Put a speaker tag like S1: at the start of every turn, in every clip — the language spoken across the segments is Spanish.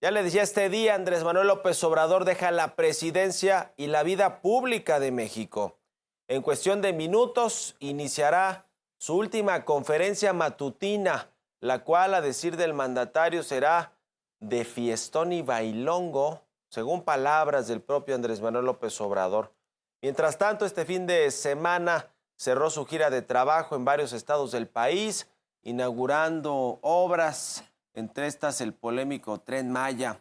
S1: Ya le decía, este día Andrés Manuel López Obrador deja la presidencia y la vida pública de México. En cuestión de minutos iniciará su última conferencia matutina, la cual, a decir del mandatario, será de fiestón y bailongo, según palabras del propio Andrés Manuel López Obrador. Mientras tanto, este fin de semana cerró su gira de trabajo en varios estados del país, inaugurando obras, entre estas el polémico Tren Maya.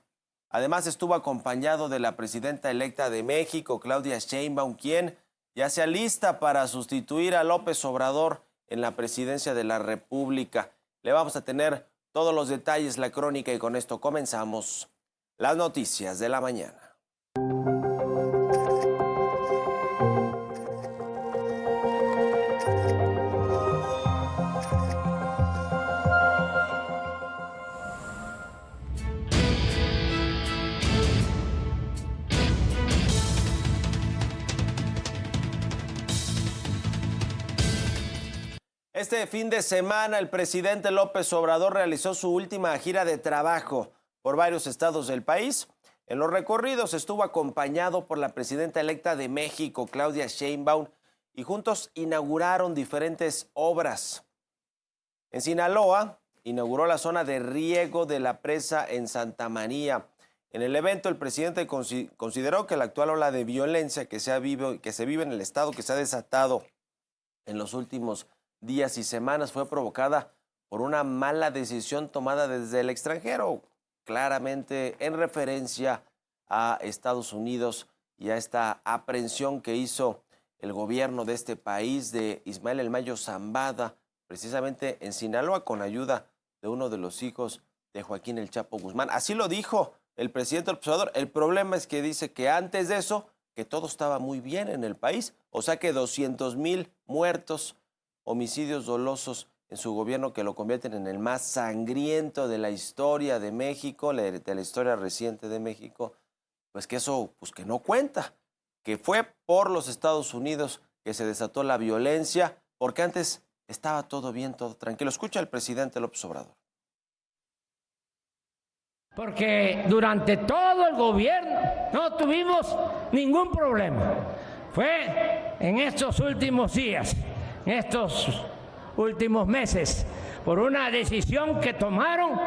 S1: Además, estuvo acompañado de la presidenta electa de México, Claudia Sheinbaum, quien ya se alista para sustituir a López Obrador en la presidencia de la República. Le vamos a tener todos los detalles, la crónica, y con esto comenzamos las noticias de la mañana. Este fin de semana, el presidente López Obrador realizó su última gira de trabajo por varios estados del país. En los recorridos estuvo acompañado por la presidenta electa de México, Claudia Sheinbaum, y juntos inauguraron diferentes obras. En Sinaloa, inauguró la zona de riego de la presa en Santa María. En el evento, el presidente consideró que la actual ola de violencia que se vive en el estado, que se ha desatado en los últimos días y semanas, fue provocada por una mala decisión tomada desde el extranjero, claramente en referencia a Estados Unidos y a esta aprehensión que hizo el gobierno de este país de Ismael El Mayo Zambada, precisamente en Sinaloa, con ayuda de uno de los hijos de Joaquín El Chapo Guzmán. Así lo dijo el presidente López Obrador. El problema es que dice que antes de eso, que todo estaba muy bien en el país, o sea que 200,000 muertos, homicidios dolosos en su gobierno, que lo convierten en el más sangriento de la historia de México, de la historia reciente de México, pues que eso, pues que no cuenta, que fue por los Estados Unidos que se desató la violencia, porque antes estaba todo bien, todo tranquilo. Escucha al presidente López Obrador.
S2: Porque durante todo el gobierno no tuvimos ningún problema. Fue en estos últimos días, en estos últimos meses, por una decisión que tomaron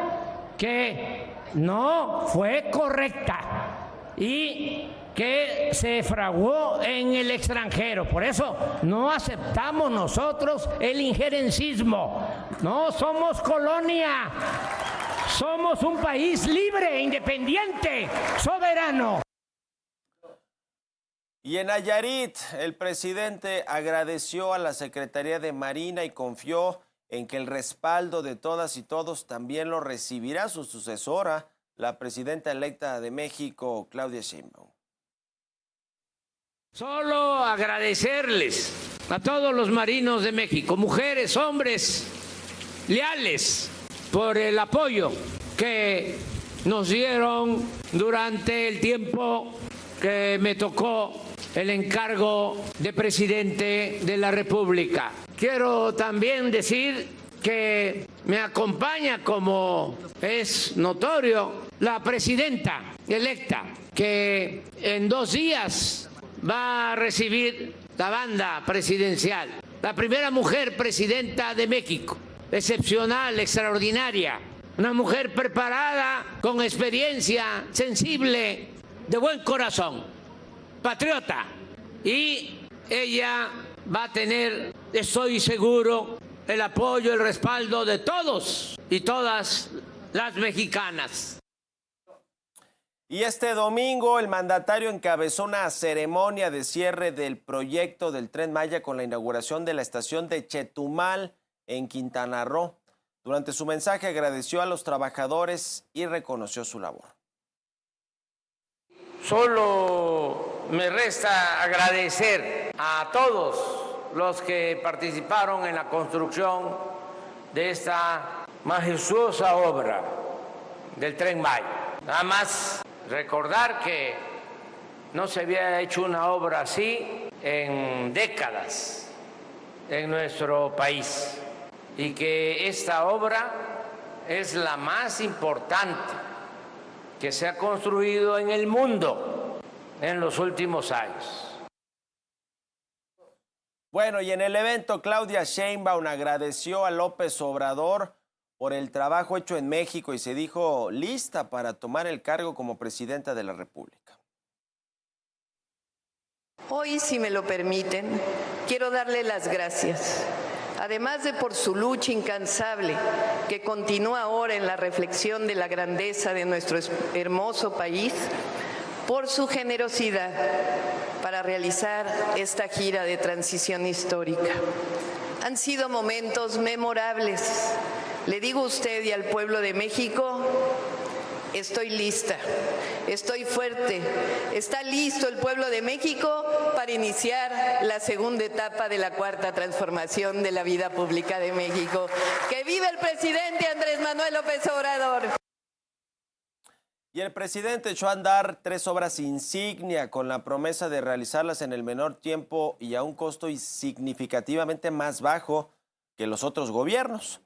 S2: que no fue correcta y que se fraguó en el extranjero. Por eso no aceptamos nosotros el injerencismo. No somos colonia, somos un país libre, independiente, soberano.
S1: Y en Nayarit, el presidente agradeció a la Secretaría de Marina y confió en que el respaldo de todas y todos también lo recibirá su sucesora, la presidenta electa de México, Claudia Sheinbaum.
S2: Solo agradecerles a todos los marinos de México, mujeres, hombres, leales, por el apoyo que nos dieron durante el tiempo que me tocó el encargo de presidente de la República. Quiero también decir que me acompaña, como es notorio, la presidenta electa, que en 2 días va a recibir la banda presidencial, la primera mujer presidenta de México, excepcional, extraordinaria, una mujer preparada, con experiencia, sensible, de buen corazón, patriota, y ella va a tener, estoy seguro, el apoyo, el respaldo de todos y todas las mexicanas.
S1: Y este domingo el mandatario encabezó una ceremonia de cierre del proyecto del Tren Maya con la inauguración de la estación de Chetumal en Quintana Roo. Durante su mensaje agradeció a los trabajadores y reconoció su labor.
S2: Solo me resta agradecer a todos los que participaron en la construcción de esta majestuosa obra del Tren Maya. Nada más recordar que no se había hecho una obra así en décadas en nuestro país y que esta obra es la más importante que se ha construido en el mundo en los últimos años.
S1: Bueno, y en el evento, Claudia Sheinbaum agradeció a López Obrador por el trabajo hecho en México y se dijo lista para tomar el cargo como presidenta de la República.
S3: Hoy, si me lo permiten, quiero darle las gracias, además de por su lucha incansable, que continúa ahora en la reflexión de la grandeza de nuestro hermoso país, por su generosidad para realizar esta gira de transición histórica. Han sido momentos memorables. Le digo a usted y al pueblo de México, estoy lista, estoy fuerte, está listo el pueblo de México para iniciar la segunda etapa de la cuarta transformación de la vida pública de México. ¡Que viva el presidente Andrés Manuel López Obrador!
S1: Y el presidente echó a andar 3 obras insignia con la promesa de realizarlas en el menor tiempo y a un costo significativamente más bajo que los otros gobiernos.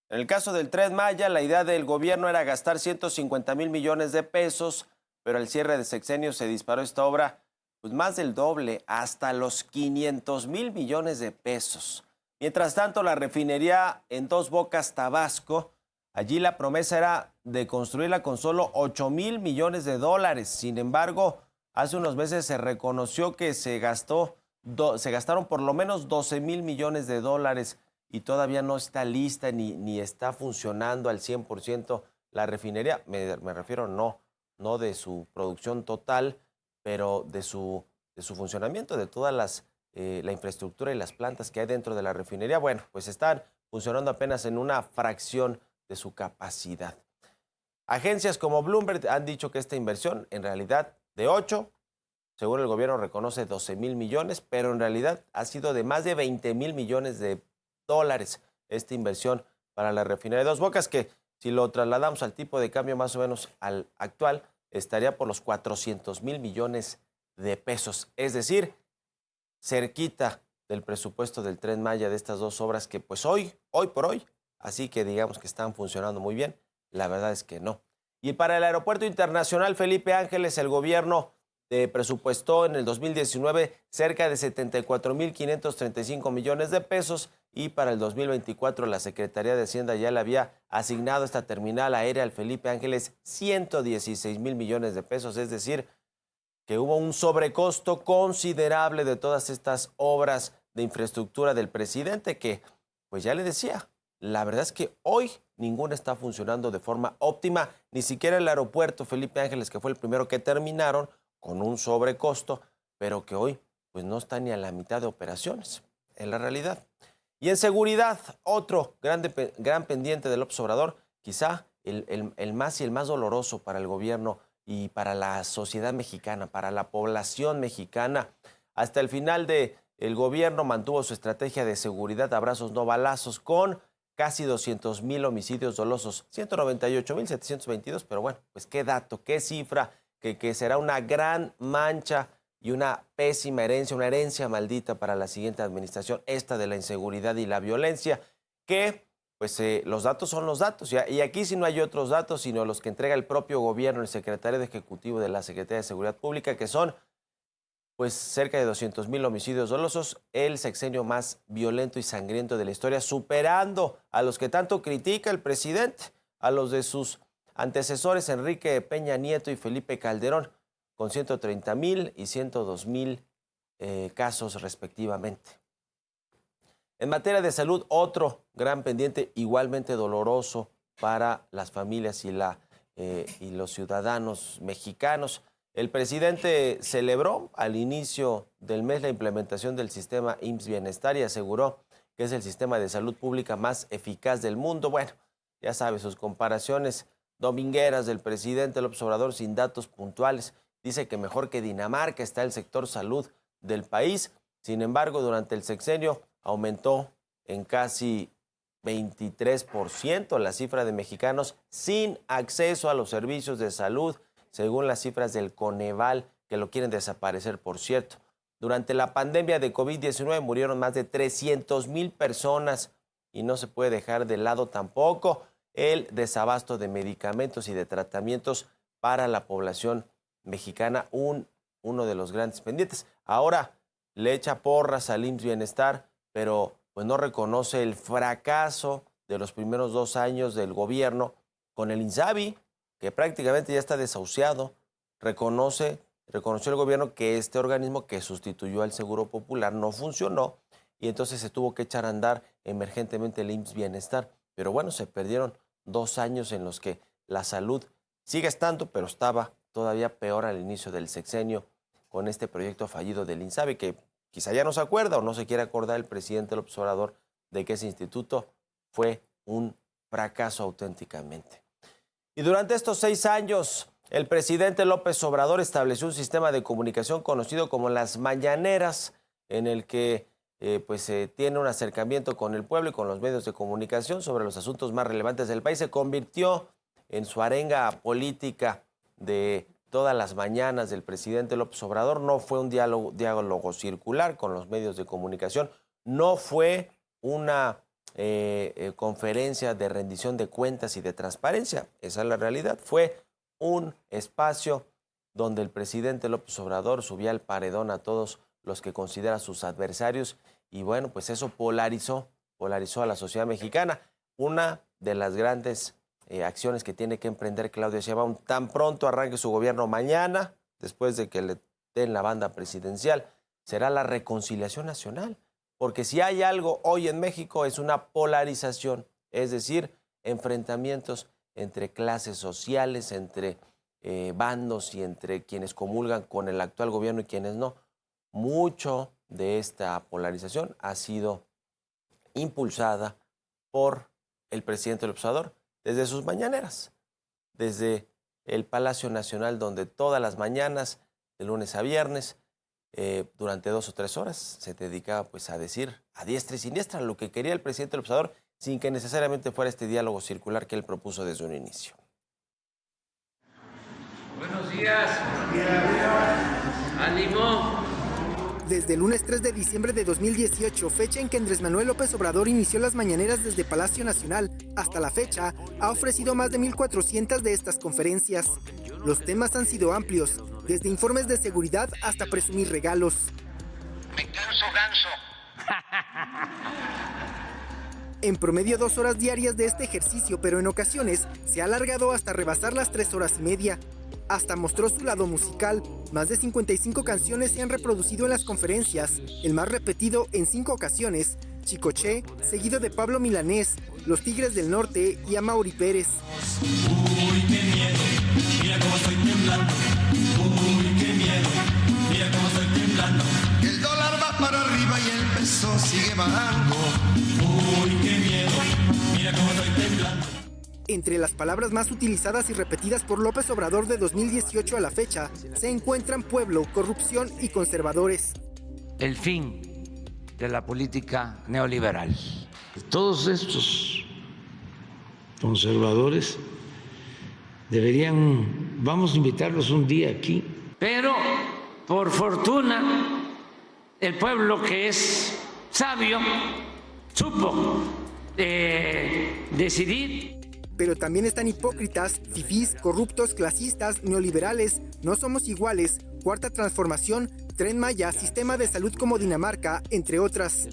S1: En el caso del Tren Maya, la idea del gobierno era gastar 150,000 millones de pesos, pero al cierre de sexenio se disparó esta obra pues más del doble, hasta los 500,000 millones de pesos. Mientras tanto, la refinería en Dos Bocas, Tabasco, allí la promesa era de construirla con solo 8,000 millones de dólares. Sin embargo, hace unos meses se reconoció que se gastaron por lo menos 12,000 millones de dólares y todavía no está lista ni está funcionando al 100% la refinería. Me refiero no de su producción total, pero de su funcionamiento, de todas la infraestructura y las plantas que hay dentro de la refinería. Bueno, pues están funcionando apenas en una fracción de su capacidad. Agencias como Bloomberg han dicho que esta inversión, en realidad de 8, según el gobierno reconoce 12,000 millones, pero en realidad ha sido de más de 20,000 millones de dólares esta inversión para la refinería de Dos Bocas, que si lo trasladamos al tipo de cambio más o menos al actual, estaría por los 400,000 millones de pesos. Es decir, cerquita del presupuesto del Tren Maya de estas 2 obras que pues hoy por hoy, así que digamos que están funcionando muy bien, la verdad es que no. Y para el Aeropuerto Internacional Felipe Ángeles, el gobierno presupuestó en el 2019 cerca de 74,535 millones de pesos y para el 2024 la Secretaría de Hacienda ya le había asignado esta terminal aérea al Felipe Ángeles 116,000 millones de pesos, es decir, que hubo un sobrecosto considerable de todas estas obras de infraestructura del presidente que, pues ya le decía, la verdad es que hoy ninguna está funcionando de forma óptima, ni siquiera el aeropuerto Felipe Ángeles, que fue el primero que terminaron, con un sobrecosto, pero que hoy pues no está ni a la mitad de operaciones, en la realidad. Y en seguridad, otro gran pendiente del López Obrador, quizá el más y el más doloroso para el gobierno y para la sociedad mexicana, para la población mexicana. Hasta el final el gobierno mantuvo su estrategia de seguridad, abrazos no balazos, con casi 200,000 homicidios dolosos, 198,722, pero bueno, pues qué dato, qué cifra, que será una gran mancha y una pésima herencia, una herencia maldita para la siguiente administración, esta de la inseguridad y la violencia, que pues los datos son los datos, y aquí sí no hay otros datos, sino los que entrega el propio gobierno, el secretario ejecutivo de la Secretaría de Seguridad Pública, que son pues cerca de 200,000 homicidios dolosos, el sexenio más violento y sangriento de la historia, superando a los que tanto critica el presidente, a los de sus antecesores Enrique Peña Nieto y Felipe Calderón, con 130,000 y 102,000 casos respectivamente. En materia de salud, otro gran pendiente igualmente doloroso para las familias y los ciudadanos mexicanos. El presidente celebró al inicio del mes la implementación del sistema IMSS Bienestar y aseguró que es el sistema de salud pública más eficaz del mundo. Bueno, ya sabe, sus comparaciones domingueras del presidente López Obrador sin datos puntuales. Dice que mejor que Dinamarca está el sector salud del país. Sin embargo, durante el sexenio aumentó en casi 23% la cifra de mexicanos sin acceso a los servicios de salud, según las cifras del Coneval, que lo quieren desaparecer, por cierto. Durante la pandemia de COVID-19 murieron más de 300,000 personas y no se puede dejar de lado tampoco el desabasto de medicamentos y de tratamientos para la población mexicana, uno de los grandes pendientes. Ahora le echa porras al IMSS Bienestar, pero pues no reconoce el fracaso de los primeros 2 años del gobierno con el INSABI, que prácticamente ya está desahuciado. Reconoció el gobierno que este organismo que sustituyó al Seguro Popular no funcionó y entonces se tuvo que echar a andar emergentemente el IMSS Bienestar. Pero bueno, se perdieron 2 años en los que la salud sigue estando, pero estaba todavía peor al inicio del sexenio con este proyecto fallido del INSABI, que quizá ya no se acuerda o no se quiere acordar el presidente López Obrador de que ese instituto fue un fracaso auténticamente. Y durante estos 6 años, el presidente López Obrador estableció un sistema de comunicación conocido como las mañaneras, en el que tiene un acercamiento con el pueblo y con los medios de comunicación sobre los asuntos más relevantes del país. Se convirtió en su arenga política de todas las mañanas del presidente López Obrador. No fue un diálogo circular con los medios de comunicación, no fue una conferencia de rendición de cuentas y de transparencia. Esa es la realidad. Fue un espacio donde el presidente López Obrador subía al paredón a todos los que considera sus adversarios y bueno, pues eso polarizó a la sociedad mexicana. Una de las grandes acciones que tiene que emprender Claudia Sheinbaum tan pronto arranque su gobierno mañana, después de que le den la banda presidencial, será la reconciliación nacional. Porque si hay algo hoy en México es una polarización, es decir, enfrentamientos entre clases sociales, entre bandos y entre quienes comulgan con el actual gobierno y quienes no. Mucho de esta polarización ha sido impulsada por el presidente López Obrador desde sus mañaneras, desde el Palacio Nacional, donde todas las mañanas, de lunes a viernes, durante 2 o 3 horas, se dedicaba pues a decir a diestra y siniestra lo que quería el presidente López Obrador, sin que necesariamente fuera este diálogo circular que él propuso desde un inicio.
S2: Buenos días. ánimo.
S4: Desde el lunes 3 de diciembre de 2018, fecha en que Andrés Manuel López Obrador inició las mañaneras desde Palacio Nacional, hasta la fecha, ha ofrecido más de 1,400 de estas conferencias. Los temas han sido amplios, desde informes de seguridad hasta presumir regalos.
S5: Me canso ganso.
S4: En promedio 2 horas diarias de este ejercicio, pero en ocasiones se ha alargado hasta rebasar las 3 horas y media. Hasta mostró su lado musical. Más de 55 canciones se han reproducido en las conferencias, el más repetido en 5 ocasiones, Chicoche, seguido de Pablo Milanés, Los Tigres del Norte y Amaury Pérez.
S6: Uy, qué miedo, mira cómo estoy temblando. Uy, qué miedo, mira cómo estoy temblando.
S5: El dólar va para arriba y el peso sigue bajando.
S6: Uy, qué miedo, mira cómo estoy temblando.
S4: Entre las palabras más utilizadas y repetidas por López Obrador de 2018 a la fecha, se encuentran pueblo, corrupción y conservadores.
S2: El fin de la política neoliberal.
S7: Todos estos conservadores vamos a invitarlos un día aquí.
S2: Pero, por fortuna, el pueblo que es sabio supo decidir.
S4: Pero también están hipócritas, fifís, corruptos, clasistas, neoliberales, no somos iguales, Cuarta Transformación, Tren Maya, Sistema de Salud como Dinamarca, entre otras.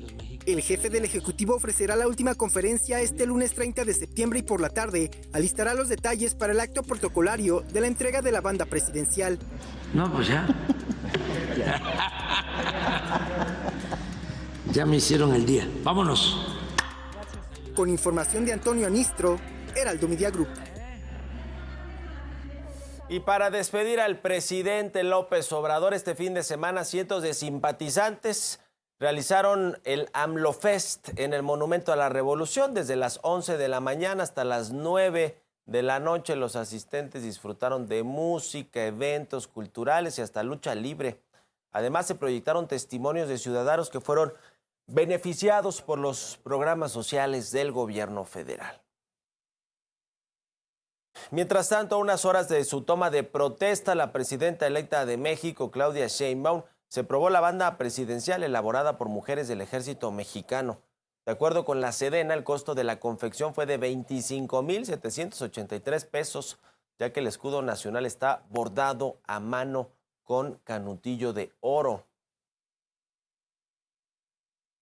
S4: El jefe del Ejecutivo ofrecerá la última conferencia este lunes 30 de septiembre y por la tarde alistará los detalles para el acto protocolario de la entrega de la banda presidencial.
S2: No, pues ya. Ya me hicieron el día. Vámonos.
S4: Con información de Antonio Anistro, Heraldo Media Group.
S1: Y para despedir al presidente López Obrador este fin de semana, cientos de simpatizantes realizaron el AMLO Fest en el Monumento a la Revolución. Desde las 11 de la mañana hasta las 9 de la noche, los asistentes disfrutaron de música, eventos culturales y hasta lucha libre. Además, se proyectaron testimonios de ciudadanos que fueron beneficiados por los programas sociales del gobierno federal. Mientras tanto, a unas horas de su toma de protesta, la presidenta electa de México, Claudia Sheinbaum, se probó la banda presidencial elaborada por mujeres del ejército mexicano. De acuerdo con la Sedena, el costo de la confección fue de 25,783 pesos, ya que el escudo nacional está bordado a mano con canutillo de oro.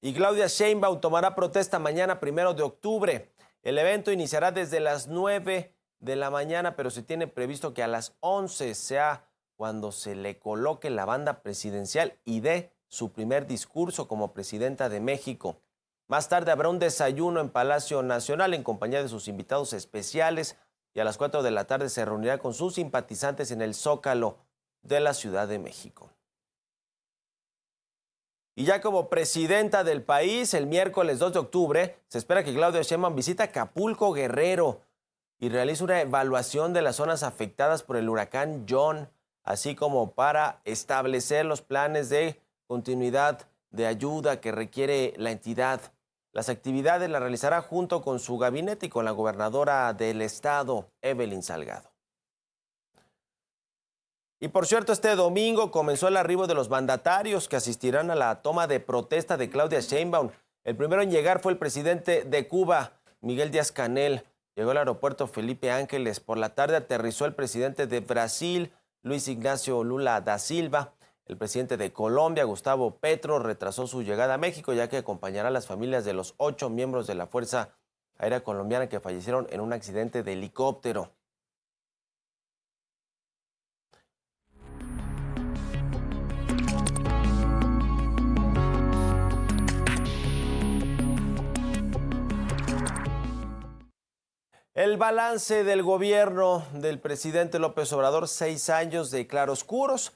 S1: Y Claudia Sheinbaum tomará protesta mañana 1 de octubre. El evento iniciará desde las 9 de la mañana, pero se tiene previsto que a las 11 sea cuando se le coloque la banda presidencial y dé su primer discurso como presidenta de México. Más tarde habrá un desayuno en Palacio Nacional en compañía de sus invitados especiales y a las 4 de la tarde se reunirá con sus simpatizantes en el Zócalo de la Ciudad de México. Y ya como presidenta del país, el miércoles 2 de octubre, se espera que Claudia Sheinbaum visite Acapulco, Guerrero, y realice una evaluación de las zonas afectadas por el huracán John, así como para establecer los planes de continuidad de ayuda que requiere la entidad. Las actividades las realizará junto con su gabinete y con la gobernadora del estado, Evelyn Salgado. Y por cierto, este domingo comenzó el arribo de los mandatarios que asistirán a la toma de protesta de Claudia Sheinbaum. El primero en llegar fue el presidente de Cuba, Miguel Díaz-Canel. Llegó al aeropuerto Felipe Ángeles. Por la tarde aterrizó el presidente de Brasil, Luis Ignacio Lula da Silva. El presidente de Colombia, Gustavo Petro, retrasó su llegada a México, ya que acompañará a las familias de los 8 miembros de la Fuerza Aérea Colombiana que fallecieron en un accidente de helicóptero. El balance del gobierno del presidente López Obrador, 6 años de claroscuros.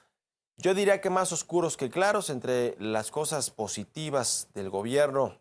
S1: Yo diría que más oscuros que claros. Entre las cosas positivas del gobierno,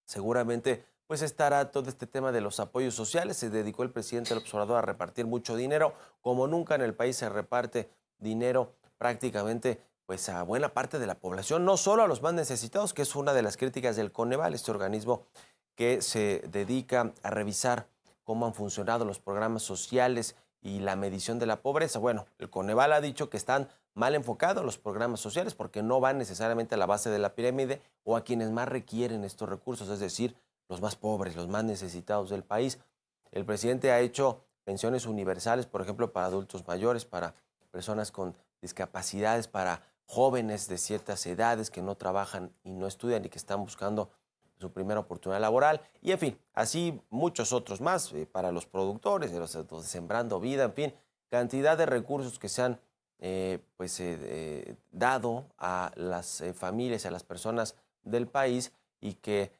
S1: seguramente pues estará todo este tema de los apoyos sociales. Se dedicó el presidente López Obrador a repartir mucho dinero. Como nunca en el país se reparte dinero prácticamente pues a buena parte de la población, no solo a los más necesitados, que es una de las críticas del Coneval, este organismo que se dedica a revisar cómo han funcionado los programas sociales y la medición de la pobreza. Bueno, el Coneval ha dicho que están mal enfocados los programas sociales porque no van necesariamente a la base de la pirámide o a quienes más requieren estos recursos, es decir, los más pobres, los más necesitados del país. El presidente ha hecho pensiones universales, por ejemplo, para adultos mayores, para personas con discapacidades, para jóvenes de ciertas edades que no trabajan y no estudian y que están buscando su primera oportunidad laboral, y en fin, así muchos otros más para los productores, de los Sembrando Vida, en fin, cantidad de recursos que se han dado a las familias, a las personas del país y que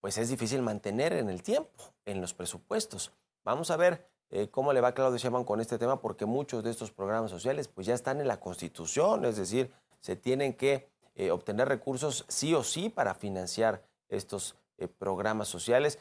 S1: pues es difícil mantener en el tiempo, en los presupuestos. Vamos a ver cómo le va a Claudia Sheinbaum con este tema, porque muchos de estos programas sociales pues ya están en la Constitución, es decir, se tienen que obtener recursos sí o sí para financiar estos programas sociales.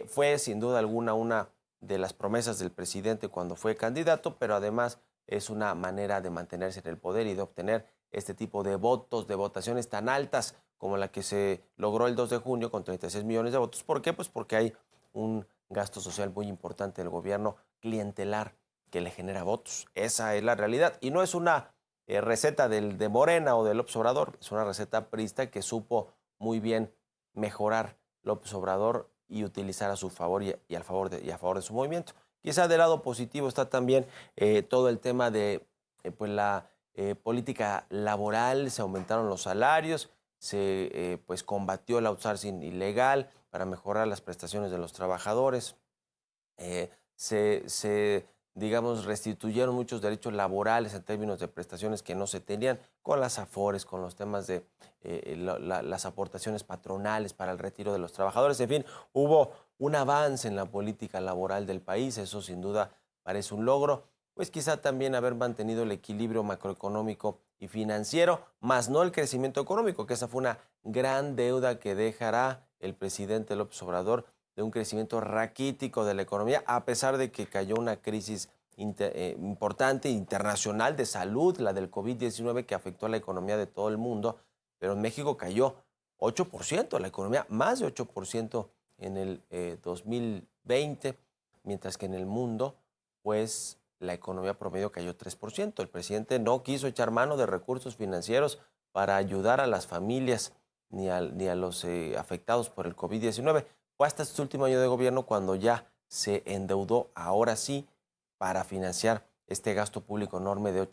S1: Fue sin duda alguna una de las promesas del presidente cuando fue candidato, pero además es una manera de mantenerse en el poder y de obtener este tipo de votos, de votaciones tan altas como la que se logró el 2 de junio con 36 millones de votos. ¿Por qué? Pues porque hay un gasto social muy importante del gobierno clientelar que le genera votos. Esa es la realidad. Y no es una receta de Morena o del López Obrador, es una receta priista que supo muy bien mejorar López Obrador y utilizar a su favor y a favor de su movimiento. Quizá del lado positivo está también todo el tema de la política laboral. Se aumentaron los salarios, se combatió el outsourcing ilegal para mejorar las prestaciones de los trabajadores, digamos, restituyeron muchos derechos laborales en términos de prestaciones que no se tenían, con las afores, con los temas de las aportaciones patronales para el retiro de los trabajadores. En fin, hubo un avance en la política laboral del país, eso sin duda parece un logro. Pues quizá también haber mantenido el equilibrio macroeconómico y financiero, más no el crecimiento económico, que esa fue una gran deuda que dejará el presidente López Obrador, de un crecimiento raquítico de la economía, a pesar de que cayó una crisis importante internacional de salud, la del COVID-19, que afectó a la economía de todo el mundo, pero en México cayó 8%, la economía más de 8% en el 2020, mientras que en el mundo, pues la economía promedio cayó 3%. El presidente no quiso echar mano de recursos financieros para ayudar a las familias ni a los afectados por el COVID-19. Fue hasta este último año de gobierno cuando ya se endeudó, ahora sí, para financiar este gasto público enorme de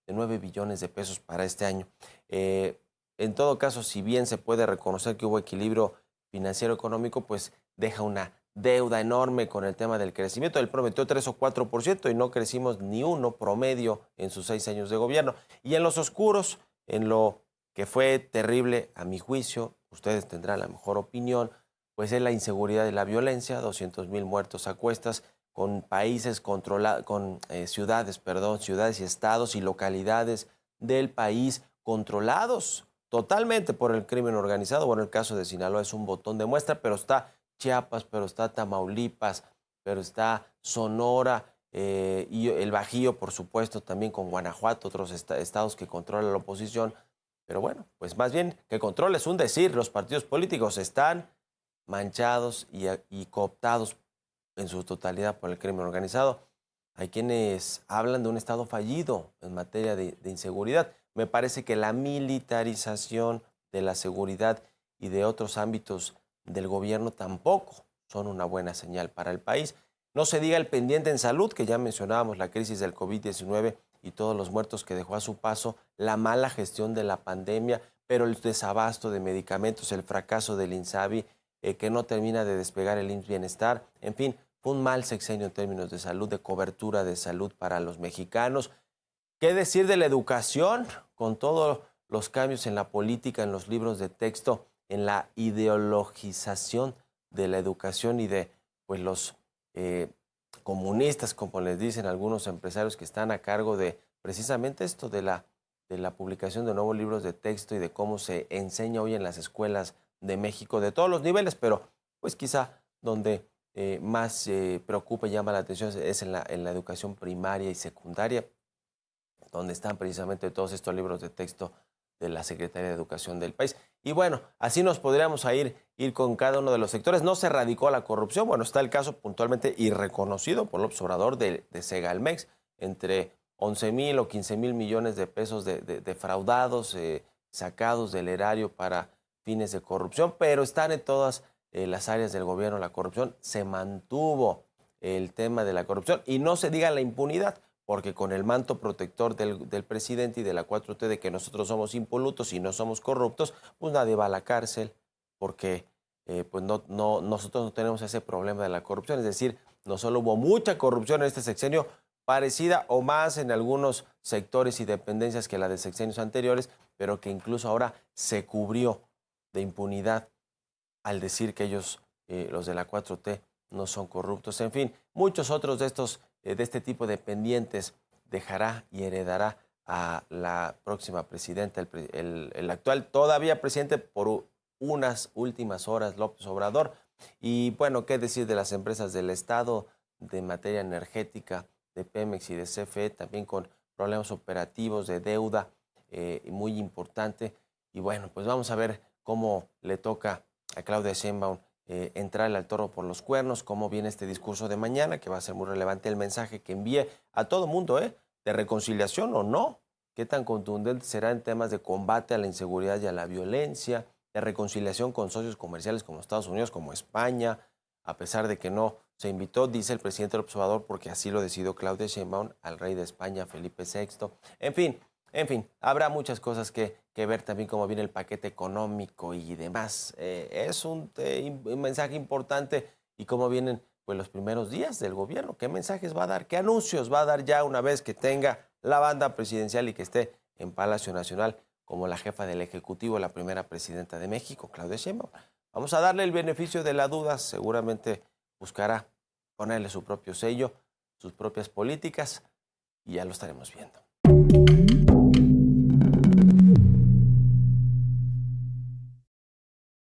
S1: 9 billones de pesos para este año. En todo caso, si bien se puede reconocer que hubo equilibrio financiero económico, pues deja una deuda enorme con el tema del crecimiento. Él prometió 3 o 4% y no crecimos ni uno promedio en sus 6 años de gobierno. Y en los oscuros, en lo que fue terrible a mi juicio, ustedes tendrán la mejor opinión, pues es la inseguridad y la violencia, 200,000 muertos a cuestas, con países controlados, con ciudades y estados y localidades del país controlados totalmente por el crimen organizado. Bueno, el caso de Sinaloa es un botón de muestra, pero está Chiapas, pero está Tamaulipas, pero está Sonora y el Bajío, por supuesto, también con Guanajuato, otros estados que controla la oposición. Pero bueno, pues más bien que control es un decir, los partidos políticos están manchados y cooptados en su totalidad por el crimen organizado. Hay quienes hablan de un Estado fallido en materia de inseguridad. Me parece que la militarización de la seguridad y de otros ámbitos del gobierno tampoco son una buena señal para el país. No se diga el pendiente en salud, que ya mencionábamos, la crisis del COVID-19 y todos los muertos que dejó a su paso, la mala gestión de la pandemia, pero el desabasto de medicamentos, el fracaso del INSABI, que no termina de despegar el IMSS Bienestar. En fin, fue un mal sexenio en términos de salud, de cobertura de salud para los mexicanos. ¿Qué decir de la educación? Con todos los cambios en la política, en los libros de texto, en la ideologización de la educación y de pues, los comunistas, como les dicen algunos empresarios que están a cargo de precisamente esto, de la publicación de nuevos libros de texto y de cómo se enseña hoy en las escuelas de México, de todos los niveles, pero pues quizá donde más preocupa y llama la atención es en la educación primaria y secundaria, donde están precisamente todos estos libros de texto de la Secretaría de Educación del país. Y bueno, así nos podríamos ir con cada uno de los sectores. No se erradicó la corrupción. Bueno, está el caso puntualmente y reconocido por López Obrador de Segalmex, entre 11,000 o 15,000 millones de pesos defraudados, sacados del erario para fines de corrupción, pero están en todas las áreas del gobierno la corrupción. Se mantuvo el tema de la corrupción y no se diga la impunidad, porque con el manto protector del presidente y de la 4T de que nosotros somos impolutos y no somos corruptos, pues nadie va a la cárcel, porque pues nosotros no tenemos ese problema de la corrupción. Es decir, no solo hubo mucha corrupción en este sexenio, parecida o más en algunos sectores y dependencias que la de sexenios anteriores, pero que incluso ahora se cubrió de impunidad al decir que ellos, los de la 4T, no son corruptos. En fin, muchos otros de este tipo de pendientes dejará y heredará a la próxima presidenta, el actual todavía presidente por unas últimas horas, López Obrador. Y bueno, qué decir de las empresas del Estado de materia energética, de Pemex y de CFE, también con problemas operativos de deuda muy importante. Y bueno, pues vamos a ver cómo le toca a Claudia Sheinbaum entrarle al toro por los cuernos, cómo viene este discurso de mañana, que va a ser muy relevante el mensaje que envíe a todo mundo, de reconciliación o no, qué tan contundente será en temas de combate a la inseguridad y a la violencia, de reconciliación con socios comerciales como Estados Unidos, como España, a pesar de que no se invitó, dice el presidente López Obrador, porque así lo decidió Claudia Sheinbaum, al rey de España, Felipe VI. En fin, habrá muchas cosas que ver también, cómo viene el paquete económico y demás. Es un mensaje importante y cómo vienen pues, los primeros días del gobierno. ¿Qué mensajes va a dar? ¿Qué anuncios va a dar ya una vez que tenga la banda presidencial y que esté en Palacio Nacional como la jefa del Ejecutivo, la primera presidenta de México, Claudia Sheinbaum? Vamos a darle el beneficio de la duda. Seguramente buscará ponerle su propio sello, sus propias políticas y ya lo estaremos viendo.